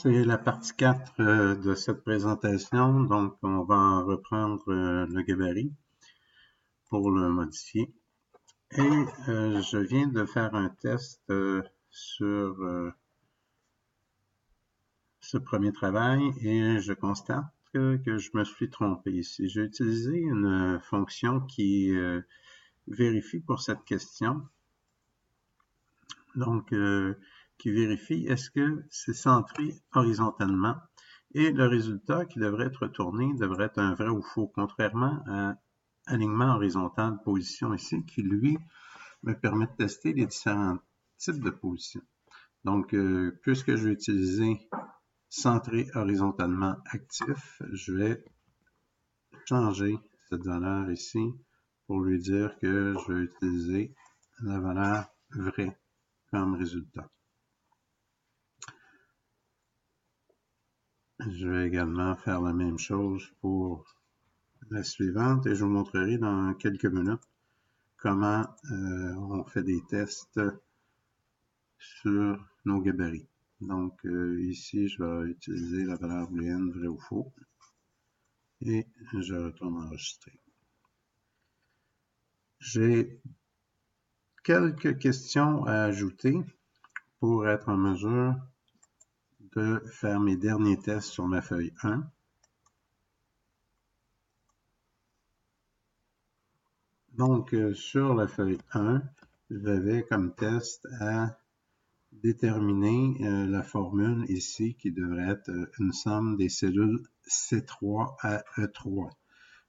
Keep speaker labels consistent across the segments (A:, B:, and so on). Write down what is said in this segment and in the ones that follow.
A: C'est la partie 4 de cette présentation, donc on va reprendre le gabarit pour le modifier. Et je viens de faire un test sur ce premier travail et je constate que je me suis trompé ici. J'ai utilisé une fonction qui vérifie pour cette question. Donc, qui vérifie est-ce que c'est centré horizontalement et le résultat qui devrait être retourné devrait être un vrai ou faux, contrairement à alignement horizontal position ici, qui lui me permet de tester les différents types de positions. Donc, puisque je vais utiliser centré horizontalement actif, je vais changer cette valeur ici pour lui dire que je vais utiliser la valeur vraie comme résultat. Je vais également faire la même chose pour la suivante et je vous montrerai dans quelques minutes comment on fait des tests sur nos gabarits. Donc ici, je vais utiliser la valeur booléenne vrai ou faux et je retourne enregistrer. J'ai quelques questions à ajouter pour être en mesure de faire mes derniers tests sur ma feuille 1. Donc, sur la feuille 1, j'avais comme test à déterminer la formule ici qui devrait être une somme des cellules C3 à E3.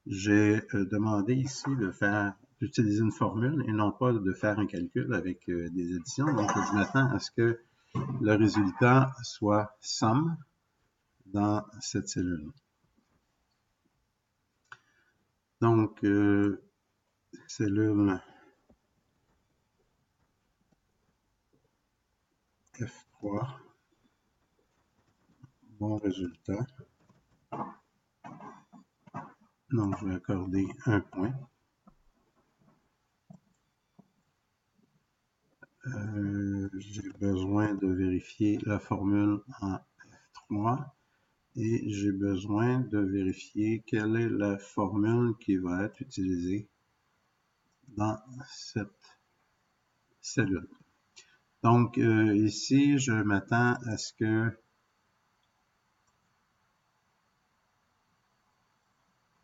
A: J'ai demandé ici d'utiliser une formule et non pas de faire un calcul avec des additions. Donc, je m'attends à ce que le résultat soit somme dans cette cellule. Donc, cellule F3, bon résultat. Donc, je vais accorder un point. J'ai besoin de vérifier la formule en F3 et j'ai besoin de vérifier quelle est la formule qui va être utilisée dans cette cellule. Donc, ici, je m'attends à ce que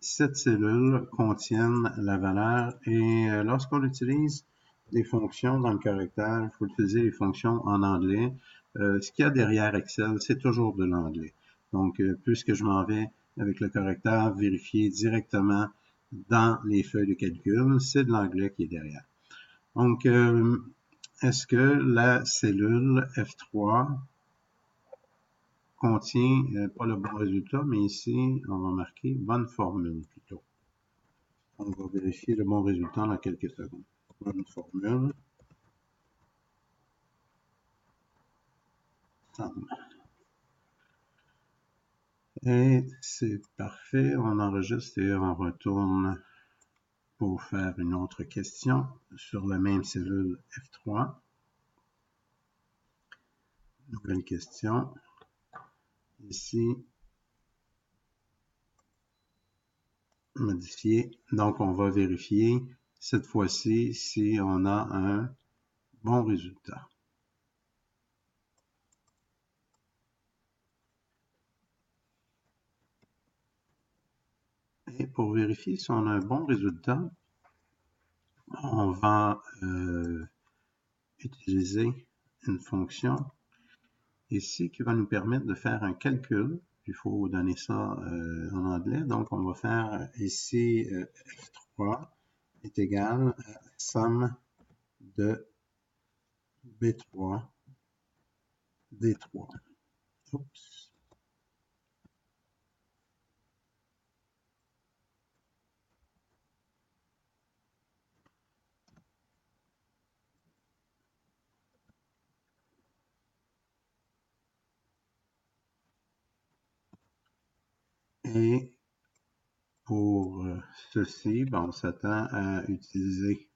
A: cette cellule contienne la valeur et lorsqu'on utilise des fonctions dans le caractère, il faut utiliser les fonctions en anglais. Ce qu'il y a derrière Excel, c'est toujours de l'anglais. Donc, puisque je m'en vais avec le caractère vérifier directement dans les feuilles de calcul, c'est de l'anglais qui est derrière. Donc, est-ce que la cellule F3 contient pas le bon résultat, mais ici, on va marquer bonne formule plutôt. On va vérifier le bon résultat dans quelques secondes. Bonne formule. Et c'est parfait. On enregistre et on retourne pour faire une autre question sur la même cellule F3. Nouvelle question. Ici, modifier. Donc, on va vérifier cette fois-ci si on a un bon résultat. Et pour vérifier si on a un bon résultat, on va utiliser une fonction ici qui va nous permettre de faire un calcul. Il faut donner ça en anglais. Donc, on va faire ici F3 est égal à somme de B3 D3. Oups. Et pour ceci, on s'attend à utiliser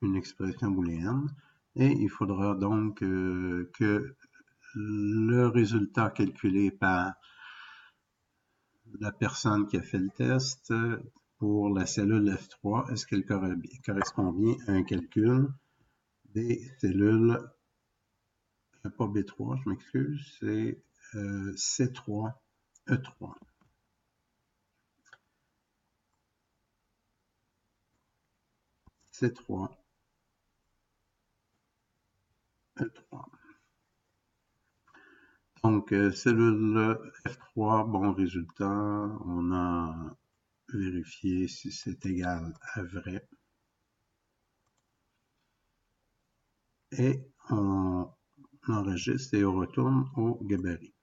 A: une expression booléenne et il faudra donc que le résultat calculé par la personne qui a fait le test pour la cellule F3, est-ce qu'elle correspond bien à un calcul des cellules, pas B3, je m'excuse, c'est C3E3. C3E3. Donc, cellule F3, bon résultat. On a vérifié si c'est égal à vrai. Et on enregistre et on retourne au gabarit.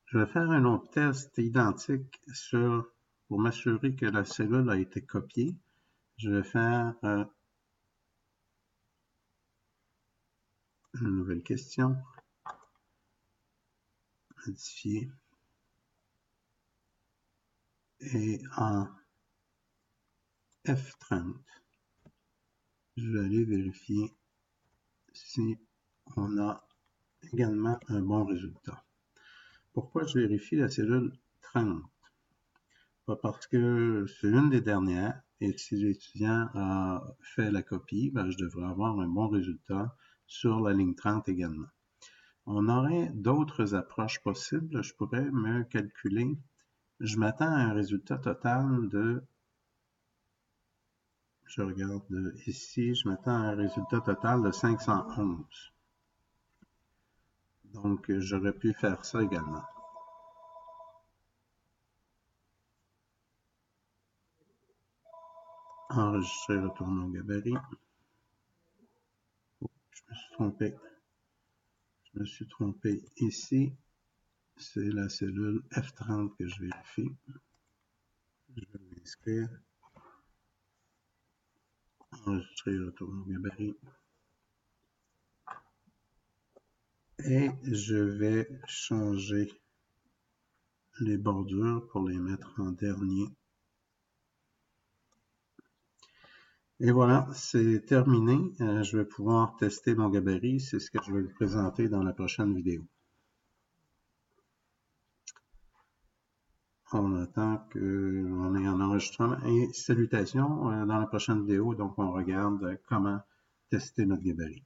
A: Je vais faire un autre test identique pour m'assurer que la cellule a été copiée. Je vais faire une nouvelle question. Modifier. Et en F30, je vais aller vérifier si on a également un bon résultat. Pourquoi je vérifie la cellule 30? Pas parce que c'est une des dernières, et si l'étudiant a fait la copie, ben, je devrais avoir un bon résultat sur la ligne 30 également. On aurait d'autres approches possibles. Je pourrais me calculer. Je m'attends à un résultat total de... Je regarde ici, je m'attends à un résultat total de 511. Donc, j'aurais pu faire ça également. Enregistrer, retourner au gabarit. Oh, je me suis trompé. Je me suis trompé ici. C'est la cellule F30 que je vérifie. Je vais l'inscrire. Enregistrer, retourner au gabarit. Et je vais changer les bordures pour les mettre en dernier. Et voilà, c'est terminé. Je vais pouvoir tester mon gabarit. C'est ce que je vais vous présenter dans la prochaine vidéo. On attend qu'on ait un enregistrement. Et salutations dans la prochaine vidéo. Donc, on regarde comment tester notre gabarit.